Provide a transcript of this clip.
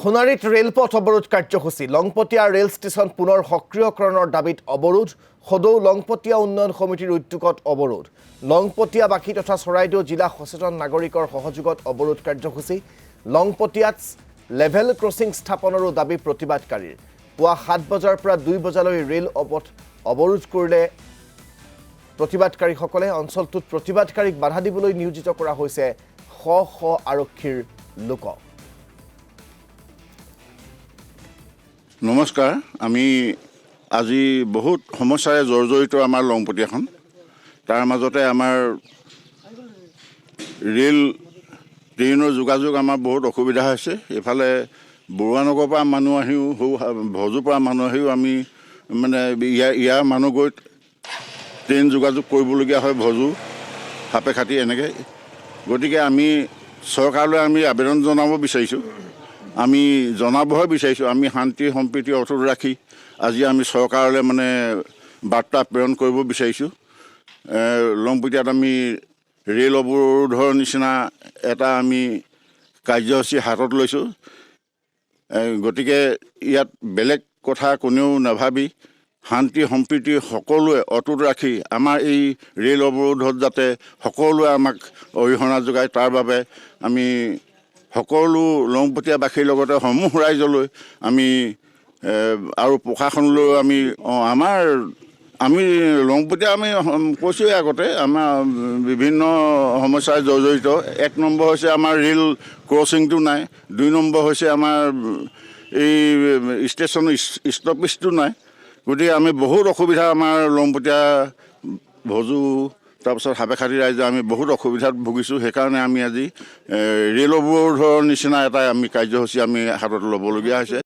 সোণাৰীত ৰেলপথ অৱৰোধ কাৰ্যসূচী লংপতিয়া ৰেল ষ্টেচন পুনৰ সক্ৰিয়কৰণৰ দাবীত অৱৰোধ সদৌ লংপতিয়া উন্নয়ন সমিতিৰ উদ্যোগত অৱৰোধ লংপতিয়াবাসী তথা চৰাইদেউ জিলা সচেতন নাগৰিকৰ সহযোগত অৱৰোধ কাৰ্যসূচী লংপতিয়াত লেভেল ক্ৰছিং স্থাপনৰো দাবী প্ৰতিবাদকাৰীৰ পুৱা 7 বজাৰ পৰা 2 বজালৈ ৰেল অৱৰোধ কৰিলে প্ৰতিবাদকাৰীসকলে অঞ্চলটোত প্ৰতিবাদকাৰীক বাধা দিবলৈ নিয়োজিত কৰা হৈছে শ শ আৰক্ষীৰ লোকক। নমস্কাৰ, আমি আজি বহুত সমস্যাৰে জৰ্জৰিত আমাৰ লংপতিয়াখন। তাৰ মাজতে আমাৰ ৰেল ট্ৰেইনৰ যোগাযোগ আমাৰ বহুত অসুবিধা হৈছে। এফালে বৰুৱানগৰৰ পৰা মানুহ আহিও ভজুৰ পৰা মানুহ আহিও আমি মানে ইয়াৰ মানুহ গৈ ট্ৰেইন যোগাযোগ কৰিবলগীয়া হয় ভজু সাপেখাতি এনেকৈ। গতিকে আমি চৰকাৰলৈ আমি আবেদন জনাব বিচাৰিছোঁ, আমি জনাবহে বিচাৰিছোঁ, আমি শান্তি সম্প্ৰীতি অটুট ৰাখি আজি আমি চৰকাৰলৈ মানে বাৰ্তা প্ৰেৰণ কৰিব বিচাৰিছোঁ। লংপতিয়াত আমি ৰেল অৱৰোধৰ নিচিনা এটা আমি কাৰ্যসূচী হাতত লৈছোঁ। গতিকে ইয়াত বেলেগ কথা কোনেও নাভাবি শান্তি সম্প্ৰীতি সকলোৱে অটুট ৰাখি আমাৰ এই ৰেল অৱৰোধত যাতে সকলোৱে আমাক অৰিহণা যোগায়, তাৰ বাবে আমি সকলো লংপতিয়াবাসীৰ লগতে সমূহ ৰাইজলৈ আমি আৰু প্ৰশাসনলৈ আমি লংপতিয়া আমি কৈছোঁৱেই আগতে আমাৰ বিভিন্ন সমস্যাৰে জৰ্জৰিত। 1 নম্বৰ হৈছে আমাৰ ৰেল ক্ৰছিংটো নাই, 2 নম্বৰ হৈছে আমাৰ এই ষ্টেচন ষ্টপেজটো নাই। গতিকে আমি বহুত অসুবিধা আমাৰ লংপতিয়া ভজু তাৰপিছত সাপেখাতি ৰাইজে আমি বহুত অসুবিধাত ভুগিছোঁ। সেইকাৰণে আমি আজি ৰেল অৱৰোধৰ নিচিনা এটা আমি কাৰ্যসূচী আমি হাতত ল'বলগীয়া হৈছে।